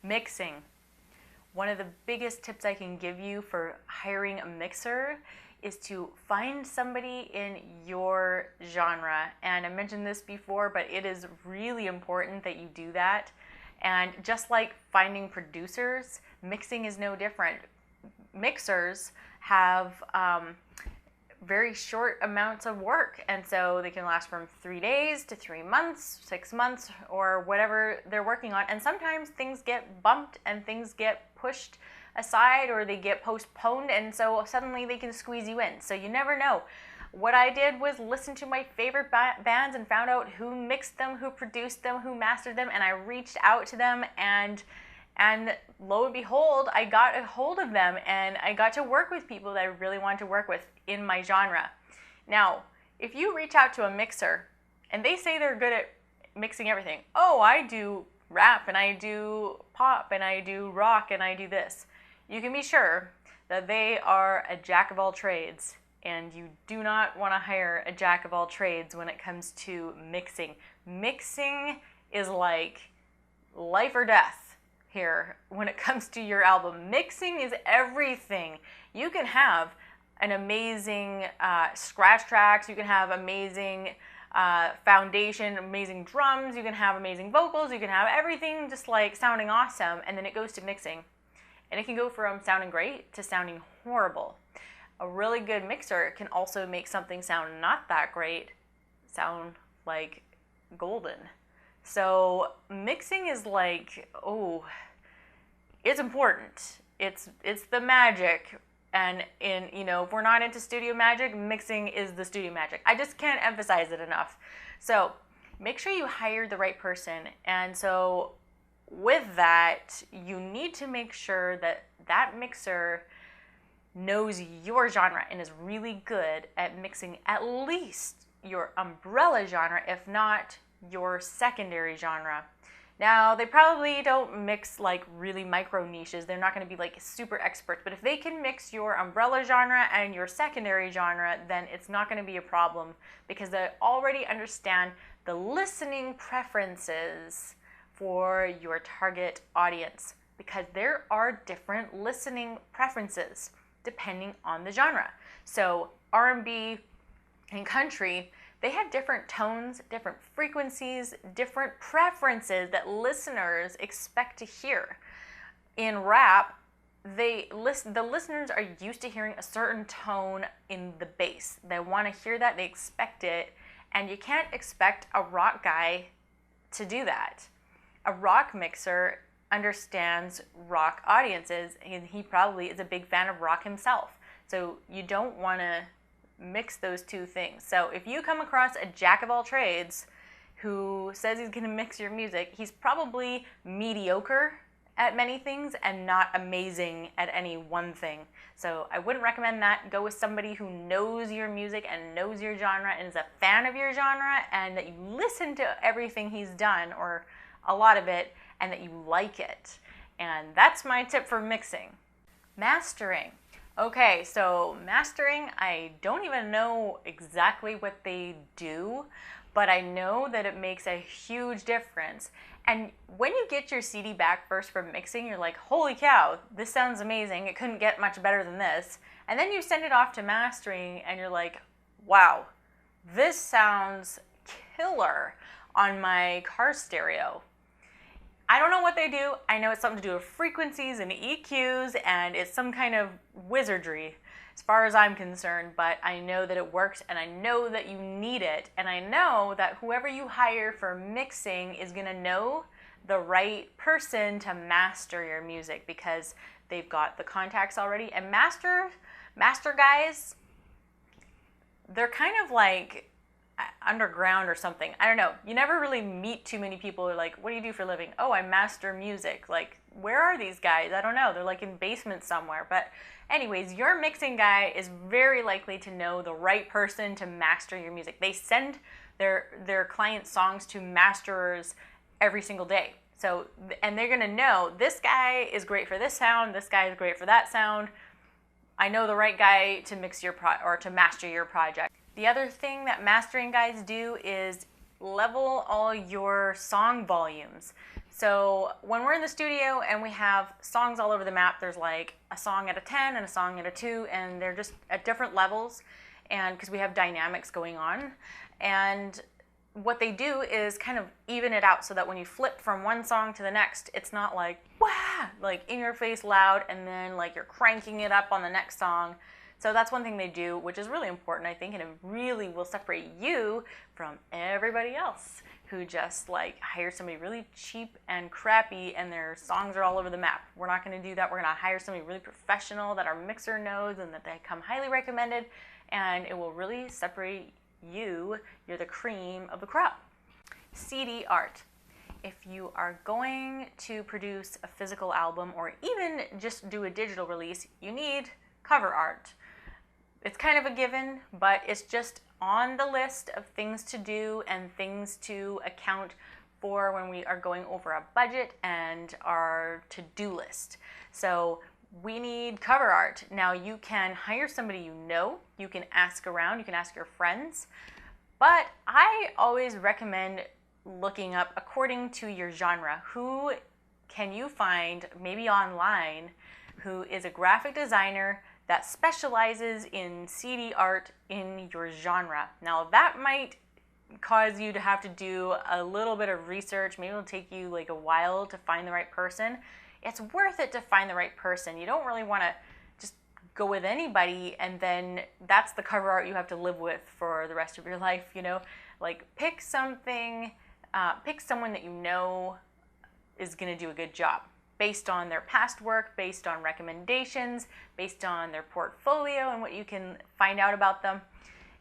Mixing. One of the biggest tips I can give you for hiring a mixer is to find somebody in your genre. And I mentioned this before, but it is really important that you do that. And just like finding producers, mixing is no different. Mixers have very short amounts of work, and so they can last from 3 days to 3 months, 6 months, or whatever they're working on. And sometimes things get bumped and things get pushed aside, or they get postponed, and so suddenly they can squeeze you in. So you never know. What I did was listen to my favorite bands and found out who mixed them, who produced them, who mastered them, and I reached out to them, and lo and behold, I got a hold of them, and I got to work with people that I really wanted to work with in my genre. Now, if you reach out to a mixer and they say they're good at mixing everything, oh, I do rap and I do pop and I do rock and I do this, you can be sure that they are a jack of all trades, and you do not want to hire a jack of all trades when it comes to mixing. Mixing is like life or death here when it comes to your album. Mixing is everything. You can have an amazing scratch tracks, you can have amazing foundation, amazing drums, you can have amazing vocals, you can have everything just like sounding awesome, and then it goes to mixing. And it can go from sounding great to sounding horrible. A really good mixer can also make something sound not that great sound like golden. So mixing is like, oh, it's important. It's the magic. And if we're not into studio magic, mixing is the studio magic. I just can't emphasize it enough. So make sure you hire the right person. And so with that, you need to make sure that that mixer knows your genre and is really good at mixing at least your umbrella genre, if not your secondary genre. Now, they probably don't mix like really micro niches. They're not going to be like super experts, but if they can mix your umbrella genre and your secondary genre, then it's not going to be a problem because they already understand the listening preferences for your target audience, because there are different listening preferences depending on the genre. So R&B and country, they have different tones, different frequencies, different preferences that listeners expect to hear. In rap, the listeners are used to hearing a certain tone in the bass. They want to hear that, they expect it, and you can't expect a rock guy to do that. A rock mixer understands rock audiences, and he probably is a big fan of rock himself. So you don't want to mix those two things. So if you come across a jack of all trades who says he's going to mix your music, he's probably mediocre at many things and not amazing at any one thing. So I wouldn't recommend that. Go with somebody who knows your music and knows your genre and is a fan of your genre, and that you listen to everything he's done, or a lot of it, and that you like it. And that's my tip for mixing. Mastering. Okay, so mastering, I don't even know exactly what they do, but I know that it makes a huge difference. And when you get your CD back first from mixing, you're like, holy cow, this sounds amazing. It couldn't get much better than this. And then you send it off to mastering and you're like, wow, this sounds killer on my car stereo. I don't know what they do. I know it's something to do with frequencies and EQs, and it's some kind of wizardry as far as I'm concerned, but I know that it works, and I know that you need it, and I know that whoever you hire for mixing is going to know the right person to master your music, because they've got the contacts already. And master guys, they're kind of like underground or something. I don't know. You never really meet too many people who are like, what do you do for a living? Oh, I master music. Like, where are these guys? I don't know. They're like in basements somewhere. But anyways, your mixing guy is very likely to know the right person to master your music. They send their client songs to masterers every single day. So, and they're going to know this guy is great for this sound, this guy is great for that sound. I know the right guy to mix your or to master your project. The other thing that mastering guys do is level all your song volumes. So when we're in the studio and we have songs all over the map, there's like a song at a 10 and a song at a 2, and they're just at different levels, and because we have dynamics going on. And what they do is kind of even it out so that when you flip from one song to the next, it's not like, wah, like in your face loud, and then like you're cranking it up on the next song. So that's one thing they do, which is really important, I think, and it really will separate you from everybody else who just like hire somebody really cheap and crappy and their songs are all over the map. We're not going to do that. We're going to hire somebody really professional that our mixer knows and that they come highly recommended, and it will really separate you. You're the cream of the crop. CD art. If you are going to produce a physical album or even just do a digital release, you need cover art. It's kind of a given, but it's just on the list of things to do and things to account for when we are going over a budget and our to-do list. So we need cover art. Now you can hire somebody you know, you can ask around, you can ask your friends, but I always recommend looking up according to your genre. Who can you find, maybe online, who is a graphic designer that specializes in CD art in your genre? Now that might cause you to have to do a little bit of research. Maybe it'll take you like a while to find the right person. It's worth it to find the right person. You don't really want to just go with anybody and then that's the cover art you have to live with for the rest of your life, you know? Like pick something, pick someone that you know is going to do a good job based on their past work, based on recommendations, based on their portfolio and what you can find out about them.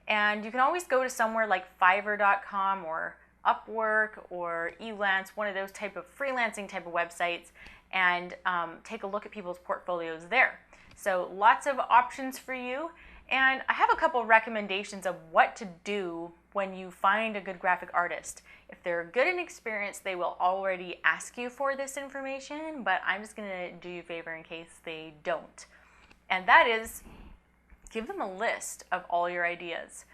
And you can always go to somewhere like Fiverr.com or Upwork or Elance, one of those type of freelancing type of websites, and take a look at people's portfolios there. So lots of options for you. And I have a couple recommendations of what to do when you find a good graphic artist. If they're good and experienced, they will already ask you for this information, but I'm just gonna do you a favor in case they don't. And that is, give them a list of all your ideas.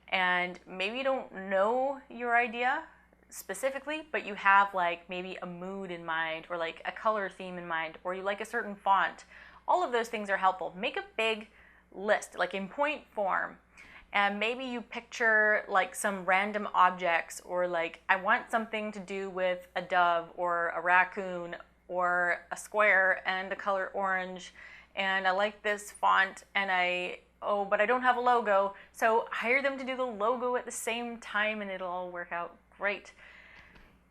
And maybe you don't know your idea specifically, but you have like maybe a mood in mind or like a color theme in mind, or you like a certain font. All of those things are helpful. Make a big list, like in point form, and maybe you picture like some random objects, or like I want something to do with a dove or a raccoon or a square and the color orange, and I like this font, and but I don't have a logo, so hire them to do the logo at the same time and it'll all work out great.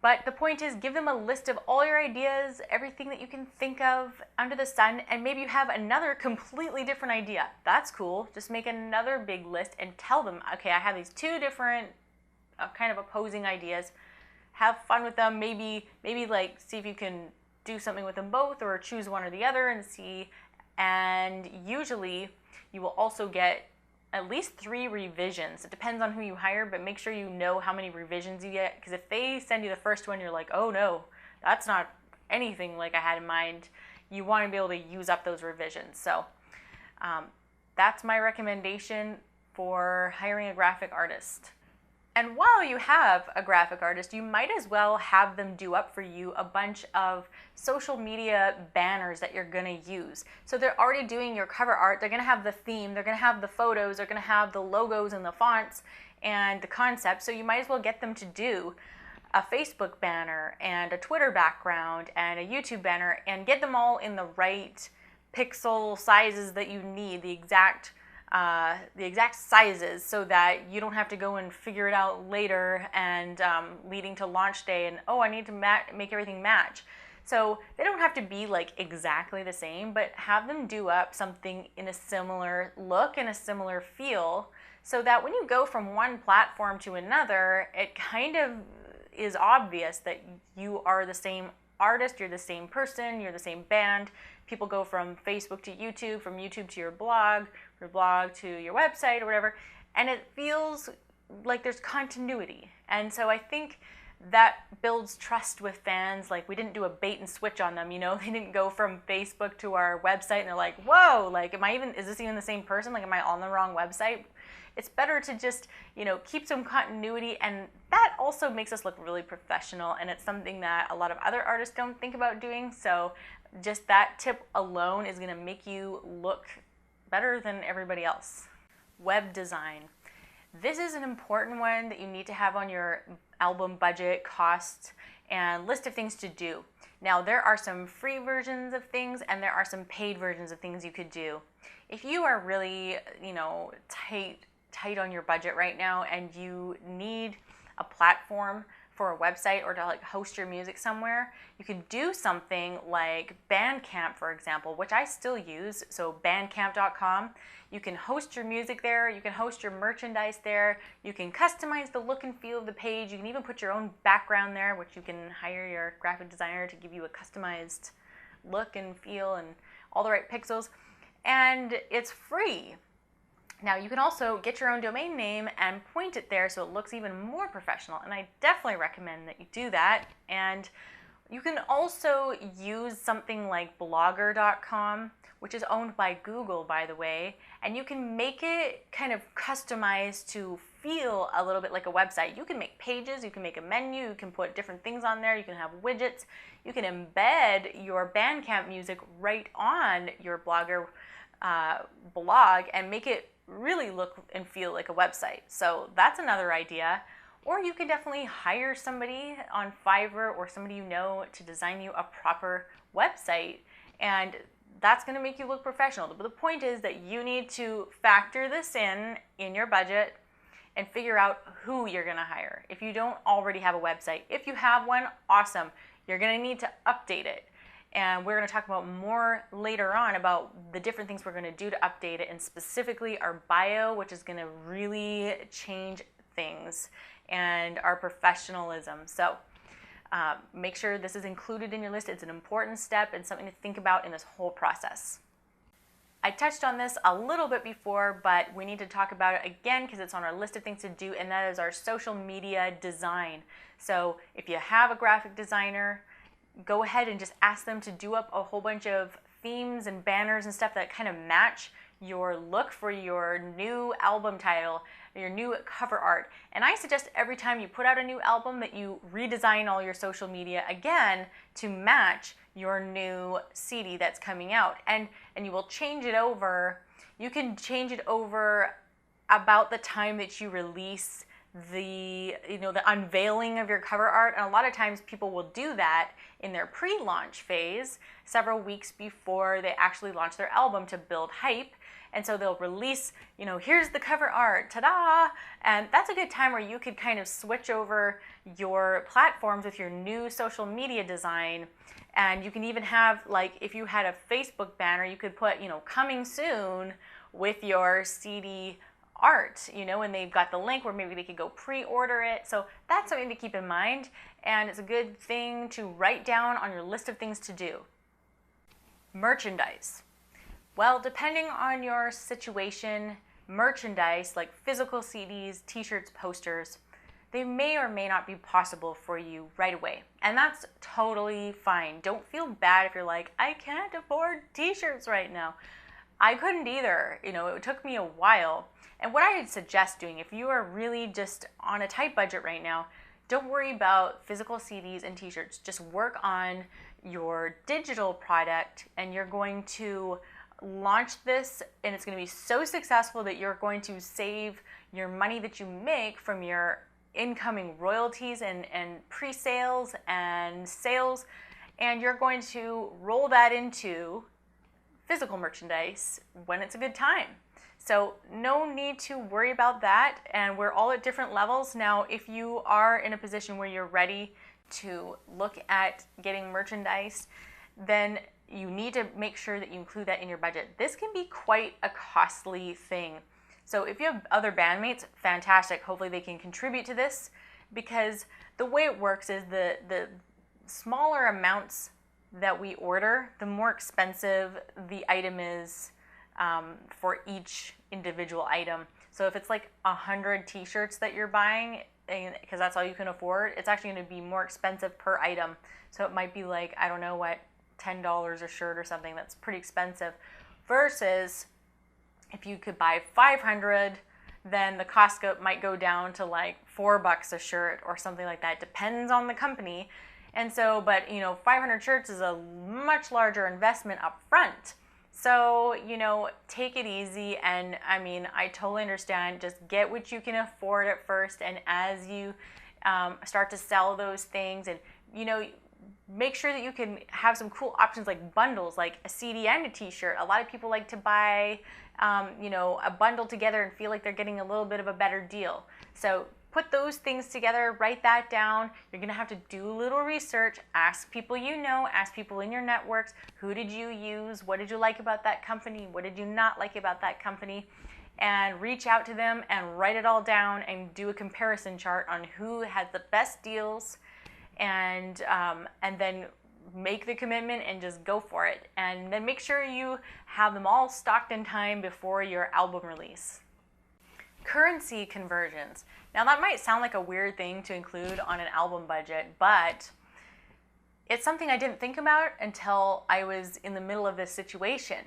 But the point is, give them a list of all your ideas, everything that you can think of under the sun, and maybe you have another completely different idea. That's cool. Just make another big list and tell them, okay, I have these two different kind of opposing ideas. Have fun with them. Maybe like see if you can do something with them both, or choose one or the other and see. And usually you will also get at least 3 revisions. It depends on who you hire, but make sure you know how many revisions you get, because if they send you the first one, you're like, oh no, that's not anything like I had in mind. You want to be able to use up those revisions. So that's my recommendation for hiring a graphic artist. And while you have a graphic artist, you might as well have them do up for you a bunch of social media banners that you're going to use. So they're already doing your cover art. They're going to have the theme. They're going to have the photos. They're going to have the logos and the fonts and the concept. So you might as well get them to do a Facebook banner and a Twitter background and a YouTube banner, and get them all in the right pixel sizes that you need, the exact sizes, so that you don't have to go and figure it out later and leading to launch day and, oh, I need to make everything match. So they don't have to be like exactly the same, but have them do up something in a similar look and a similar feel, so that when you go from one platform to another, it kind of is obvious that you are the same artist, you're the same person, you're the same band. People go from Facebook to YouTube, from YouTube to your blog to your website or whatever, and it feels like there's continuity. And so I think that builds trust with fans. Like, we didn't do a bait and switch on them, you know? They didn't go from Facebook to our website and they're like, whoa, like, is this even the same person? Like, am I on the wrong website? It's better to just, you know, keep some continuity, and that also makes us look really professional, and it's something that a lot of other artists don't think about doing. So just that tip alone is gonna make you look better than everybody else. Web design. This is an important one that you need to have on your album budget, costs, and list of things to do. Now, there are some free versions of things and there are some paid versions of things you could do. If you are really, you know, tight on your budget right now and you need a platform for a website or to like host your music somewhere, you can do something like Bandcamp, for example, which I still use. So bandcamp.com. You can host your music there, you can host your merchandise there, you can customize the look and feel of the page, you can even put your own background there, which you can hire your graphic designer to give you a customized look and feel and all the right pixels, and it's free. Now, you can also get your own domain name and point it there so it looks even more professional, and I definitely recommend that you do that. And you can also use something like blogger.com, which is owned by Google, by the way, and you can make it kind of customized to feel a little bit like a website. You can make pages, you can make a menu, you can put different things on there, you can have widgets, you can embed your Bandcamp music right on your Blogger blog and make it really look and feel like a website. So that's another idea. Or you can definitely hire somebody on Fiverr or somebody you know to design you a proper website, and that's going to make you look professional. But the point is that you need to factor this in your budget and figure out who you're going to hire if you don't already have a website. If you have one, awesome. You're going to need to update it. And we're going to talk about more later on about the different things we're going to do to update it, and specifically our bio, which is going to really change things, and our professionalism. So make sure this is included in your list. It's an important step and something to think about in this whole process. I touched on this a little bit before, but we need to talk about it again because it's on our list of things to do, and that is our social media design. So if you have a graphic designer, go ahead and just ask them to do up a whole bunch of themes and banners and stuff that kind of match your look for your new album title, your new cover art. And I suggest every time you put out a new album that you redesign all your social media again to match your new CD that's coming out. And you will change it over. You can change it over about the time that you release the unveiling of your cover art, and a lot of times people will do that in their pre-launch phase several weeks before they actually launch their album to build hype. And so they'll release, here's the cover art, ta-da! And that's a good time where you could kind of switch over your platforms with your new social media design. And you can even have, like, if you had a Facebook banner, you could put, coming soon with your CD art, and they've got the link where maybe they could go pre-order it. So that's something to keep in mind, and it's a good thing to write down on your list of things to do. Merchandise. Well, depending on your situation, merchandise like physical CDs, t-shirts, posters, they may or may not be possible for you right away. And that's totally fine. Don't feel bad if you're like, I can't afford t-shirts right now. I couldn't either. It took me a while. And what I'd suggest doing, if you are really just on a tight budget right now, don't worry about physical CDs and t-shirts. Just work on your digital product, and you're going to launch this, and it's going to be so successful that you're going to save your money that you make from your incoming royalties and pre-sales and sales, and you're going to roll that into physical merchandise when it's a good time. So no need to worry about that, and we're all at different levels. Now, if you are in a position where you're ready to look at getting merchandise, then you need to make sure that you include that in your budget. This can be quite a costly thing. So if you have other bandmates, fantastic. Hopefully they can contribute to this, because the way it works is the smaller amounts that we order, the more expensive the item is for each individual item. So if it's like 100 t-shirts that you're buying, because that's all you can afford, it's actually going to be more expensive per item. So it might be like, I don't know what, $10 a shirt or something. That's pretty expensive. Versus if you could buy 500, then the cost might go down to like $4 a shirt or something like that. It depends on the company. And so, but 500 shirts is a much larger investment up front. So, take it easy. And I mean, I totally understand. Just get what you can afford at first. And as you start to sell those things, and, make sure that you can have some cool options like bundles, like a CD and a t-shirt. A lot of people like to buy, a bundle together and feel like they're getting a little bit of a better deal. So put those things together, write that down. You're gonna have to do a little research, ask people ask people in your networks, who did you use, what did you like about that company, what did you not like about that company, and reach out to them and write it all down and do a comparison chart on who has the best deals, and then make the commitment and just go for it. And then make sure you have them all stocked in time before your album release. Currency conversions. Now that might sound like a weird thing to include on an album budget, but it's something I didn't think about until I was in the middle of this situation.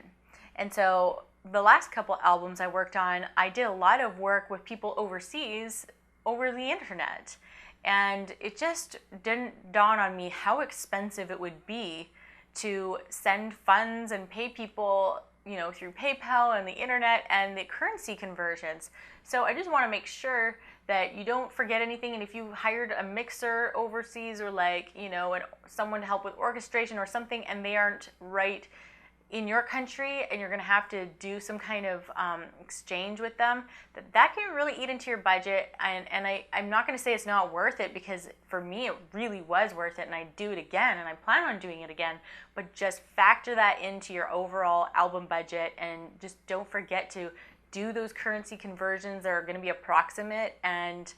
And so the last couple albums I worked on, I did a lot of work with people overseas over the internet. And it just didn't dawn on me how expensive it would be to send funds and pay people, through PayPal and the internet and the currency conversions. So I just want to make sure that you don't forget anything. And if you hired a mixer overseas or someone to help with orchestration or something, and they aren't right in your country, and you're going to have to do some kind of exchange with them, that can really eat into your budget. And I'm not going to say it's not worth it, because for me it really was worth it, and I'd do it again, and I plan on doing it again. But just factor that into your overall album budget, and just don't forget to do those currency conversions that are going to be approximate, and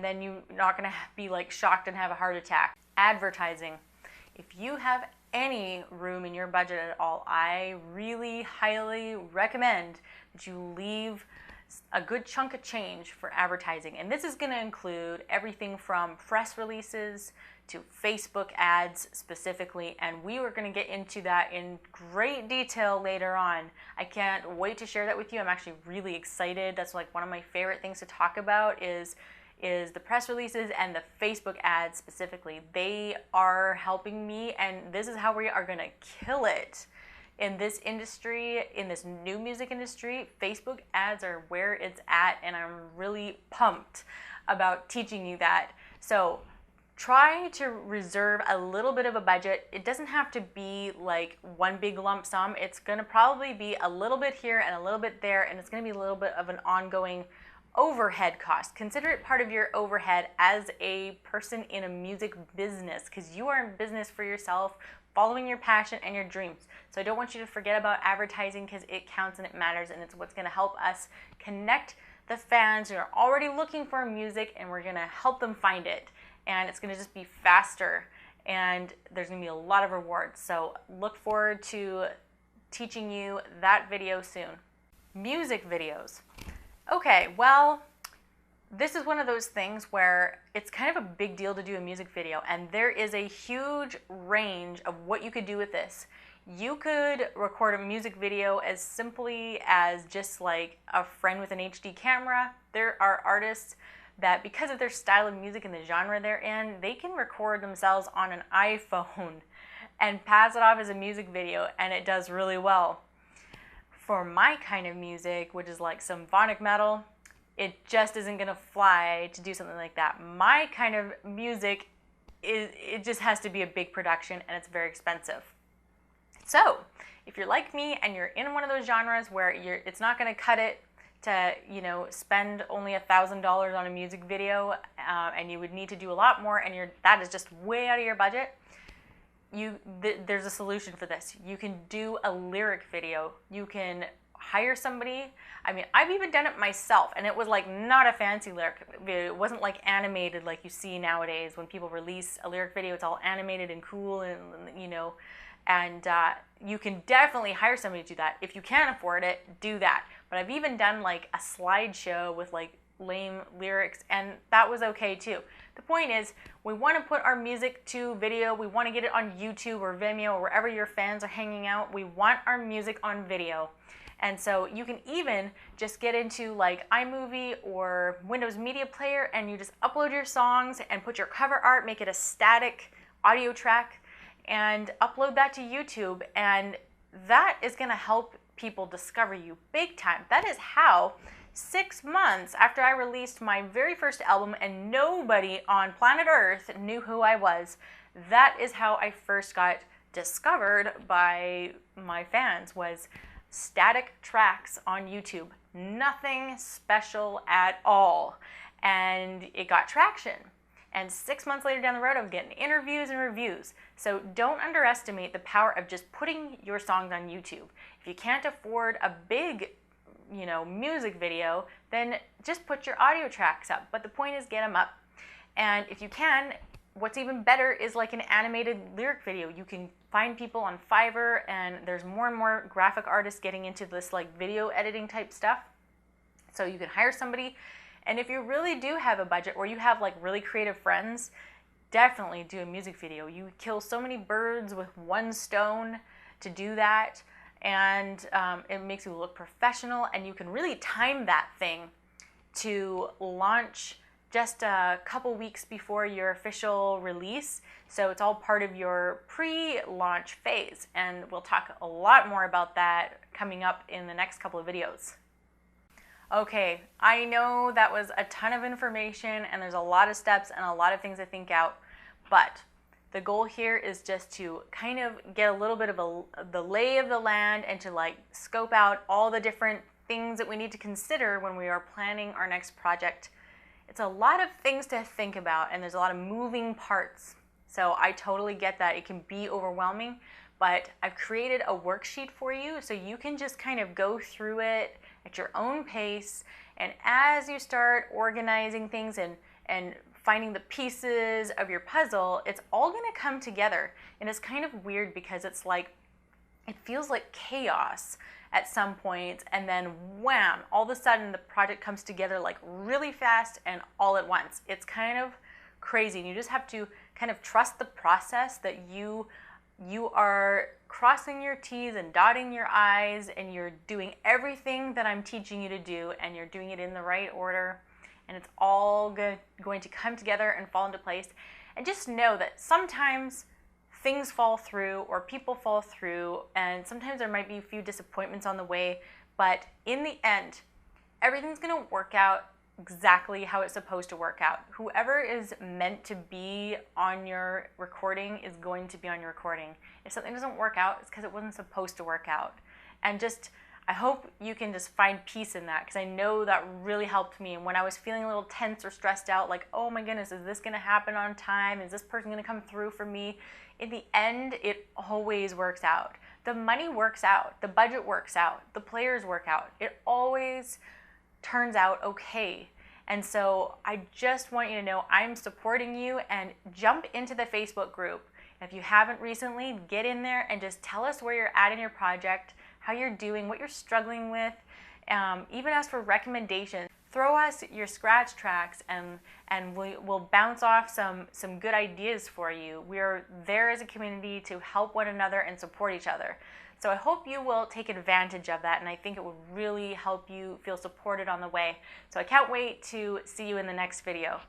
then you're not going to be like shocked and have a heart attack. Advertising. If you have any room in your budget at all, I really highly recommend that you leave a good chunk of change for advertising. And this is going to include everything from press releases to Facebook ads specifically. And we were going to get into that in great detail later on. I can't wait to share that with you. I'm actually really excited. That's like one of my favorite things to talk about is the press releases and the Facebook ads specifically. They are helping me, and this is how we are going to kill it in this industry, in this new music industry. Facebook ads are where it's at, and I'm really pumped about teaching you that. So try to reserve a little bit of a budget. It doesn't have to be like one big lump sum. It's going to probably be a little bit here and a little bit there, and it's going to be a little bit of an ongoing overhead cost. Consider it part of your overhead as a person in a music business, because you are in business for yourself, following your passion and your dreams. So I don't want you to forget about advertising, because it counts and it matters, and it's what's going to help us connect the fans who are already looking for music, and we're going to help them find it. And it's going to just be faster, and there's going to be a lot of rewards. So look forward to teaching you that video soon. Music videos. Okay, well, this is one of those things where it's kind of a big deal to do a music video, and there is a huge range of what you could do with this. You could record a music video as simply as just like a friend with an HD camera. There are artists that, because of their style of music and the genre they're in, they can record themselves on an iPhone and pass it off as a music video, and it does really well. For my kind of music, which is like symphonic metal, it just isn't going to fly to do something like that. My kind of music, it just has to be a big production, and it's very expensive. So if you're like me and you're in one of those genres where it's not going to cut it to spend only $1,000 on a music video, and you would need to do a lot more, and that is just way out of your budget, there's a solution for this. You can do a lyric video. You can hire somebody. I mean, I've even done it myself, and it was like not a fancy lyric video. It wasn't like animated like you see nowadays when people release a lyric video. It's all animated and cool, and you can definitely hire somebody to do that. If you can't afford it, do that. But I've even done like a slideshow with like lame lyrics, and that was okay too. The point is, we want to put our music to video. We want to get it on YouTube or Vimeo or wherever your fans are hanging out. We want our music on video. And so you can even just get into like iMovie or Windows Media Player, and you just upload your songs and put your cover art, make it a static audio track, and upload that to YouTube. And that is going to help people discover you big time. That is how 6 months after I released my very first album and nobody on planet Earth knew who I was, that is how I first got discovered by my fans, was static tracks on YouTube. Nothing special at all. And it got traction. And 6 months later down the road, I was getting interviews and reviews. So don't underestimate the power of just putting your songs on YouTube. If you can't afford a big, music video, then just put your audio tracks up. But the point is, get them up. And if you can, what's even better is like an animated lyric video. You can find people on Fiverr, and there's more and more graphic artists getting into this like video editing type stuff. So you can hire somebody. And if you really do have a budget, or you have like really creative friends, definitely do a music video. You kill so many birds with one stone to do that, and it makes you look professional, and you can really time that thing to launch just a couple weeks before your official release. So it's all part of your pre-launch phase, and we'll talk a lot more about that coming up in the next couple of videos. Okay, I know that was a ton of information, and there's a lot of steps and a lot of things to think out, but the goal here is just to kind of get a little bit of the lay of the land, and to like scope out all the different things that we need to consider when we are planning our next project. It's a lot of things to think about, and there's a lot of moving parts. So I totally get that. It can be overwhelming, but I've created a worksheet for you so you can just kind of go through it at your own pace. And as you start organizing things and finding the pieces of your puzzle, it's all going to come together. And it's kind of weird because it's like, it feels like chaos at some point, and then wham, all of a sudden the project comes together like really fast and all at once. It's kind of crazy, and you just have to kind of trust the process, that you are crossing your T's and dotting your I's, and you're doing everything that I'm teaching you to do, and you're doing it in the right order, and it's all going to come together and fall into place. And just know that sometimes things fall through, or people fall through, and sometimes there might be a few disappointments on the way, but in the end, everything's going to work out exactly how it's supposed to work out. Whoever is meant to be on your recording is going to be on your recording. If something doesn't work out, it's because it wasn't supposed to work out. And just, I hope you can just find peace in that, because I know that really helped me. And when I was feeling a little tense or stressed out, like, oh my goodness, is this going to happen on time? Is this person going to come through for me? In the end, it always works out. The money works out. The budget works out. The players work out. It always turns out okay. And so I just want you to know I'm supporting you, and jump into the Facebook group. If you haven't recently, get in there and just tell us where you're at in your project, how you're doing, what you're struggling with, even ask for recommendations. Throw us your scratch tracks, and we'll bounce off some good ideas for you. We're there as a community to help one another and support each other. So I hope you will take advantage of that, and I think it will really help you feel supported on the way. So I can't wait to see you in the next video.